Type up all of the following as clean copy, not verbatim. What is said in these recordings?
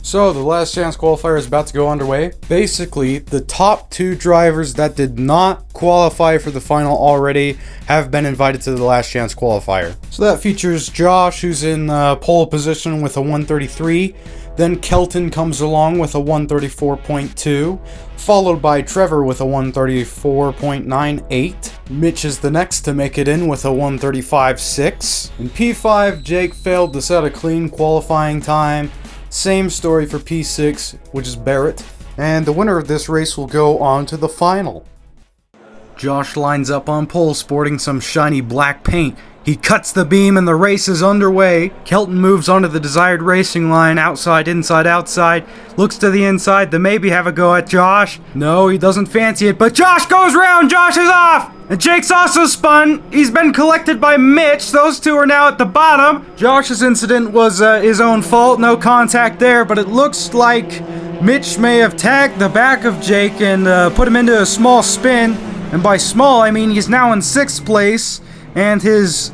So the last chance qualifier is about to go underway. Basically, the top 2 drivers that did not qualify for the final already have been invited to the last chance qualifier. So that features Josh, who's in pole position with a 133. Then Kelton comes along with a 134.2, followed by Trevor with a 134.98. Mitch is the next to make it in with a 135.6. In P5, Jake failed to set a clean qualifying time. Same story for P6, which is Barrett. And the winner of this race will go on to the final. Josh lines up on pole sporting some shiny black paint. He cuts the beam and the race is underway. Kelton moves onto the desired racing line, outside, inside, outside. Looks to the inside to maybe have a go at Josh. No, he doesn't fancy it, but Josh goes round! Josh is off! And Jake's also spun. He's been collected by Mitch. Those two are now at the bottom. Josh's incident was his own fault. No contact there, but it looks like Mitch may have tagged the back of Jake and put him into a small spin. And by small, I mean he's now in 6th place. And his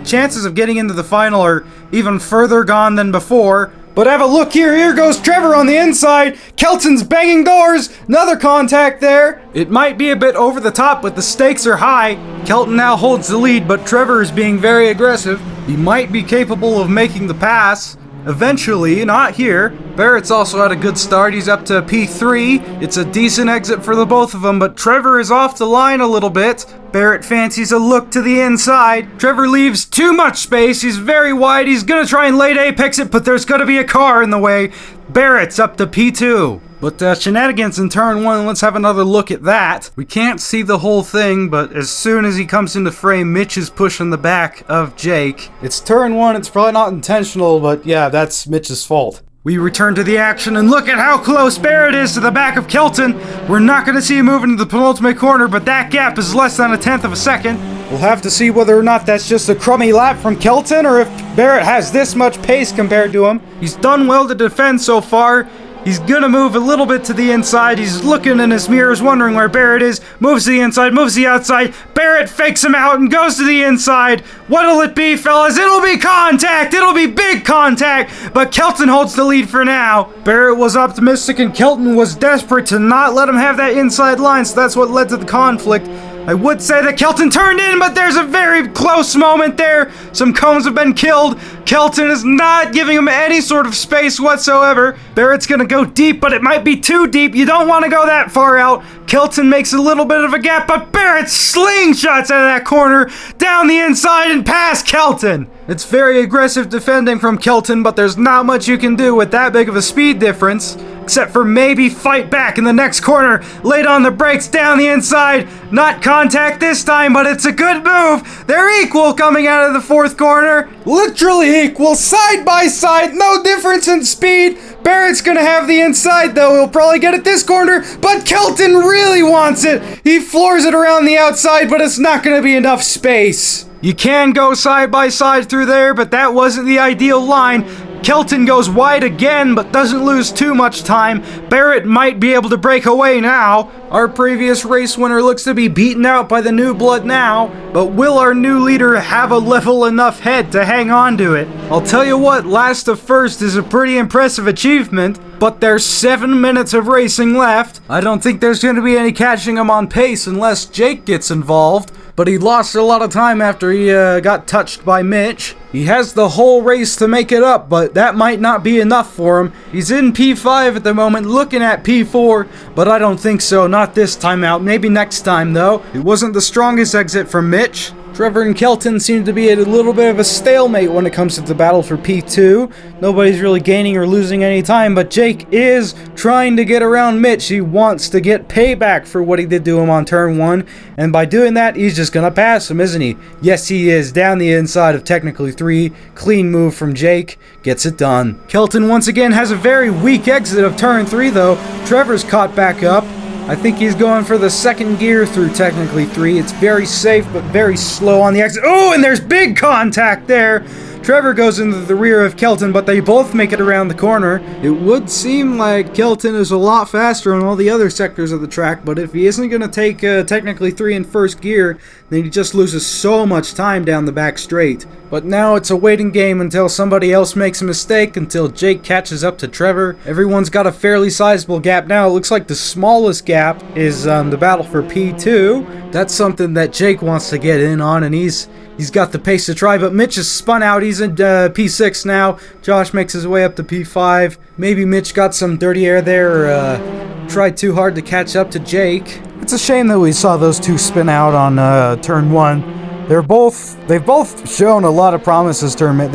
chances of getting into the final are even further gone than before. But have a look here. Here goes Trevor on the inside. Kelton's banging doors. Another contact there. It might be a bit over the top, but the stakes are high. Kelton now holds the lead, but Trevor is being very aggressive. He might be capable of making the pass. Eventually, not here. Barrett's also had a good start. He's up to P3. It's a decent exit for the both of them, but Trevor is off the line a little bit. Barrett fancies a look to the inside. Trevor leaves too much space. He's very wide. He's gonna try and late apex it, but there's gonna be a car in the way. Barrett's up to P2. But shenanigans in turn 1, let's have another look at that. We can't see the whole thing, but as soon as he comes into frame, Mitch is pushing the back of Jake. It's turn 1, it's probably not intentional, but yeah, that's Mitch's fault. We return to the action, and look at how close Barrett is to the back of Kelton. We're not going to see him move into the penultimate corner, but that gap is less than 1/10 of a second. We'll have to see whether or not that's just a crummy lap from Kelton, or if Barrett has this much pace compared to him. He's done well to defend so far. He's gonna move a little bit to the inside. He's looking in his mirrors, wondering where Barrett is. Moves to the inside, moves to the outside. Barrett fakes him out and goes to the inside. What'll it be, fellas? It'll be contact! It'll be big contact! But Kelton holds the lead for now. Barrett was optimistic and Kelton was desperate to not let him have that inside line, so that's what led to the conflict. I would say that Kelton turned in, but there's a very close moment there. Some cones have been killed. Kelton is not giving him any sort of space whatsoever. Barrett's gonna go deep, but it might be too deep. You don't want to go that far out. Kelton makes a little bit of a gap, but Barrett slingshots out of that corner, down the inside and past Kelton. It's very aggressive defending from Kelton, but there's not much you can do with that big of a speed difference. Except for maybe fight back in the next corner. Late on the brakes, down the inside. Not contact this time, but it's a good move. They're equal coming out of the 4th corner. Literally equal, side by side, no difference in speed. Barrett's gonna have the inside though. He'll probably get it this corner, but Kelton really wants it. He floors it around the outside, but it's not gonna be enough space. You can go side by side through there, but that wasn't the ideal line. Kelton goes wide again, but doesn't lose too much time. Barrett might be able to break away now. Our previous race winner looks to be beaten out by the new blood now, but will our new leader have a level enough head to hang on to it? I'll tell you what, last to first is a pretty impressive achievement, but there's 7 minutes of racing left. I don't think there's going to be any catching him on pace unless Jake gets involved. But he lost a lot of time after he got touched by Mitch. He has the whole race to make it up, but that might not be enough for him. He's in P5 at the moment, looking at P4, but I don't think so, not this time out. Maybe next time, though. It wasn't the strongest exit from Mitch. Trevor and Kelton seem to be at a little bit of a stalemate when it comes to the battle for P2. Nobody's really gaining or losing any time, but Jake is trying to get around Mitch. He wants to get payback for what he did to him on turn 1, and by doing that, he's just gonna pass him, isn't he? Yes, he is. Down the inside of technically 3. Clean move from Jake. Gets it done. Kelton once again has a very weak exit of turn 3, though. Trevor's caught back up. I think he's going for the 2nd gear through technically 3. It's very safe, but very slow on the exit. Oh, and there's big contact there. Trevor goes into the rear of Kelton, but they both make it around the corner. It would seem like Kelton is a lot faster on all the other sectors of the track, but if he isn't going to take technically 3 in first gear, then he just loses so much time down the back straight. But now it's a waiting game until somebody else makes a mistake, until Jake catches up to Trevor. Everyone's got a fairly sizable gap now. It looks like the smallest gap is the battle for P2. That's something that Jake wants to get in on, and he's got the pace to try, but Mitch is spun out. He's in P6 now. Josh makes his way up to P5. Maybe Mitch got some dirty air there, or tried too hard to catch up to Jake. It's a shame that we saw those two spin out on turn 1. They've both shown a lot of promise this tournament.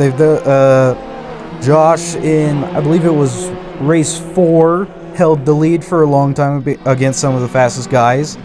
Josh in, I believe it was race 4, held the lead for a long time against some of the fastest guys.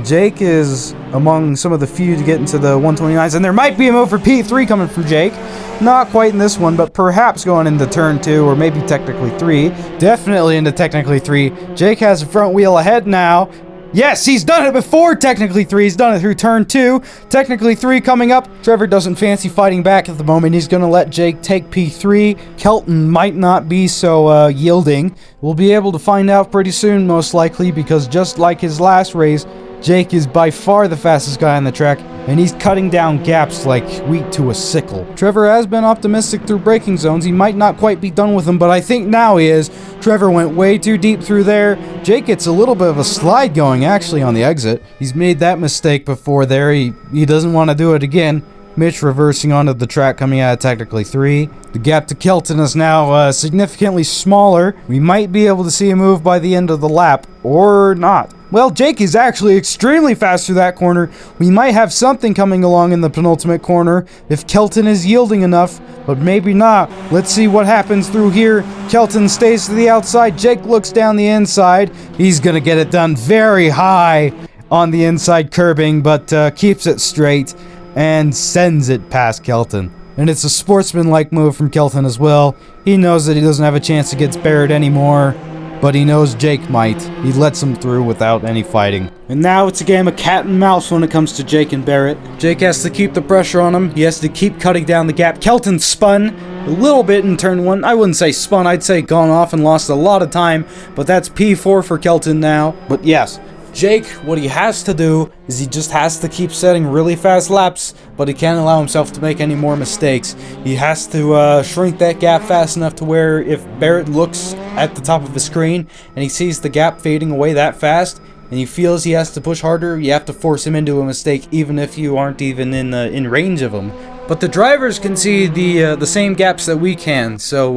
Jake is among some of the few to get into the 129s, and there might be a move for P3 coming from Jake. Not quite in this one, but perhaps going into turn 2, or maybe technically 3. Definitely into technically 3. Jake has a front wheel ahead now. Yes, he's done it before technically 3. He's done it through turn 2. Technically 3 coming up. Trevor doesn't fancy fighting back at the moment. He's going to let Jake take P3. Kelton might not be so yielding. We'll be able to find out pretty soon, most likely, because just like his last race, Jake is by far the fastest guy on the track, and he's cutting down gaps like wheat to a sickle. Trevor has been optimistic through braking zones. He might not quite be done with them, but I think now he is. Trevor went way too deep through there. Jake gets a little bit of a slide going, actually, on the exit. He's made that mistake before there. He doesn't want to do it again. Mitch reversing onto the track, coming out of technically 3. The gap to Kelton is now significantly smaller. We might be able to see a move by the end of the lap, or not. Well, Jake is actually extremely fast through that corner. We might have something coming along in the penultimate corner if Kelton is yielding enough, but maybe not. Let's see what happens through here. Kelton stays to the outside. Jake looks down the inside. He's going to get it done very high on the inside curbing, but keeps it straight and sends it past Kelton. And it's a sportsman-like move from Kelton as well. He knows that he doesn't have a chance against Barrett anymore, but he knows Jake might. He lets him through without any fighting. And now it's a game of cat and mouse when it comes to Jake and Barrett. Jake has to keep the pressure on him. He has to keep cutting down the gap. Kelton spun a little bit in turn 1. I wouldn't say spun, I'd say gone off and lost a lot of time, but that's P4 for Kelton now. But yes, Jake, what he has to do is he just has to keep setting really fast laps, but he can't allow himself to make any more mistakes. He has to shrink that gap fast enough to where if Barrett looks at the top of the screen and he sees the gap fading away that fast, and he feels he has to push harder, you have to force him into a mistake even if you aren't even in range of him. But the drivers can see the same gaps that we can, so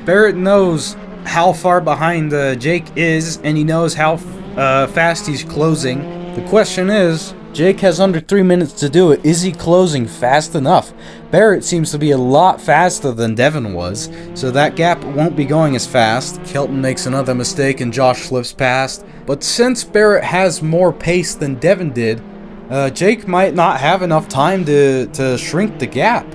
Barrett knows how far behind Jake is, and he knows how fast he's closing. The question is, Jake has under 3 minutes to do it. Is he closing fast enough? Barrett seems to be a lot faster than Devin was, so that gap won't be going as fast. Kelton makes another mistake and Josh slips past. But since Barrett has more pace than Devin did, Jake might not have enough time to shrink the gap.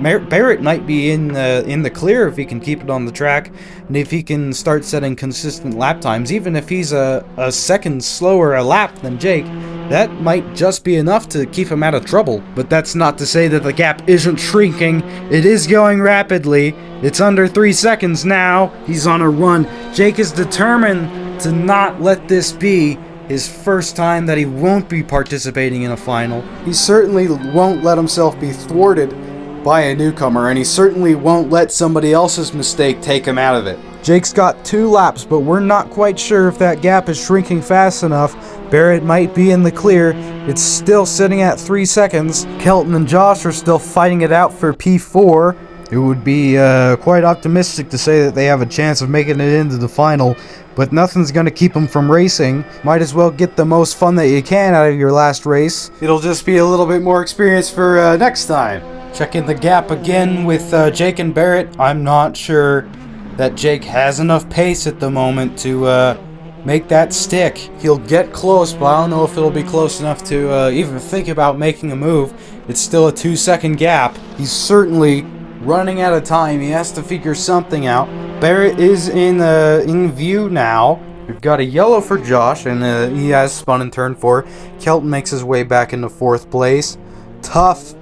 Barrett might be in the clear if he can keep it on the track, and if he can start setting consistent lap times, even if he's a second slower a lap than Jake, that might just be enough to keep him out of trouble. But that's not to say that the gap isn't shrinking. It is going rapidly. It's under 3 seconds now. He's on a run. Jake is determined to not let this be his first time that he won't be participating in a final. He certainly won't let himself be thwarted by a newcomer, and he certainly won't let somebody else's mistake take him out of it. Jake's got 2 laps, but we're not quite sure if that gap is shrinking fast enough. Barrett might be in the clear. It's still sitting at 3 seconds. Kelton and Josh are still fighting it out for P4. It would be quite optimistic to say that they have a chance of making it into the final, but nothing's going to keep them from racing. Might as well get the most fun that you can out of your last race. It'll just be a little bit more experience for next time. Checking the gap again with Jake and Barrett. I'm not sure that Jake has enough pace at the moment to make that stick. He'll get close, but I don't know if it'll be close enough to even think about making a move. It's still a 2-second gap. He's certainly running out of time. He has to figure something out. Barrett is in view now. We've got a yellow for Josh, and he has spun in turn 4. Kelton makes his way back into 4th place. Tough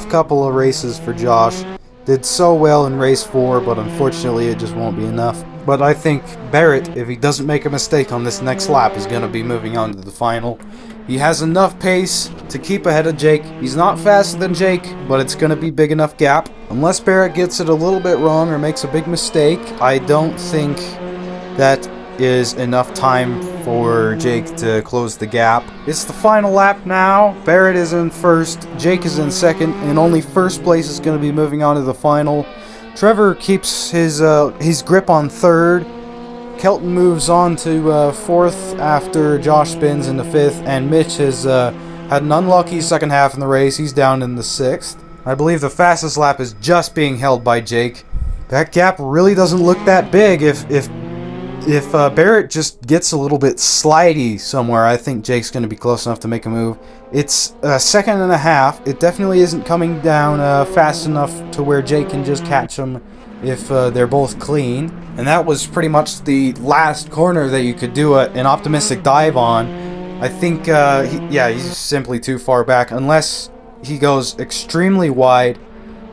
couple of races for Josh. did so well in race 4, but unfortunately it just won't be enough. But I think Barrett, if he doesn't make a mistake on this next lap, is going to be moving on to the final. He has enough pace to keep ahead of Jake. He's not faster than Jake, but it's going to be big enough gap. Unless Barrett gets it a little bit wrong or makes a big mistake, I don't think that is enough time for Jake to close the gap. It's the final lap now. Barrett is in first, Jake is in second, and only first place is going to be moving on to the final. Trevor keeps his grip on third. Kelton moves on to fourth after Josh spins into fifth, and Mitch has had an unlucky second half in the race. He's down in the sixth. I believe the fastest lap is just being held by Jake. That gap really doesn't look that big. If Barrett just gets a little bit slidey somewhere, I think Jake's going to be close enough to make a move. It's a second and a half. It definitely isn't coming down fast enough to where Jake can just catch him if they're both clean. And that was pretty much the last corner that you could do an optimistic dive on. I think, he's simply too far back. Unless he goes extremely wide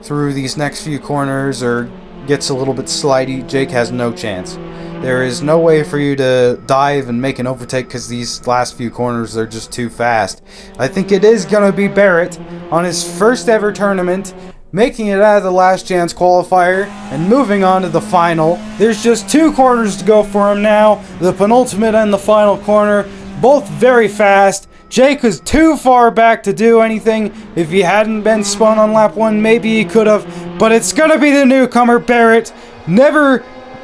through these next few corners or gets a little bit slidey, Jake has no chance. There is no way for you to dive and make an overtake because these last few corners are just too fast. I think it is going to be Barrett on his first ever tournament, making it out of the last chance qualifier and moving on to the final. There's just 2 corners to go for him now, the penultimate and the final corner, both very fast. Jake was too far back to do anything. If he hadn't been spun on lap 1, maybe he could have, but it's going to be the newcomer Barrett. Never,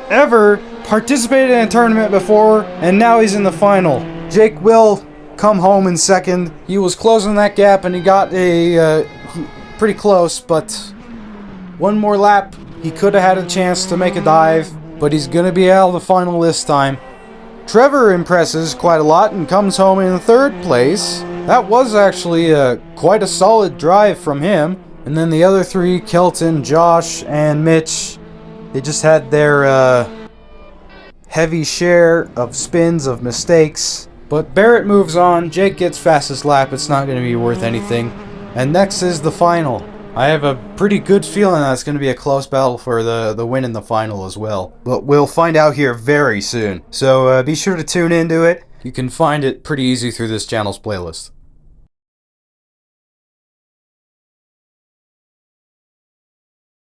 ever participated in a tournament before, and now he's in the final. Jake will come home in second. He was closing that gap, and he got pretty close, but one more lap, he could have had a chance to make a dive, but he's going to be out of the final this time. Trevor impresses quite a lot and comes home in third place. That was actually quite a solid drive from him. And then the other 3, Kelton, Josh, and Mitch, they just had their heavy share of spins, of mistakes. But Barrett moves on. Jake gets fastest lap. It's not going to be worth anything. And next is the final. I have a pretty good feeling that it's going to be a close battle for the win in the final as well. But we'll find out here very soon. So be sure to tune into it. You can find it pretty easy through this channel's playlist.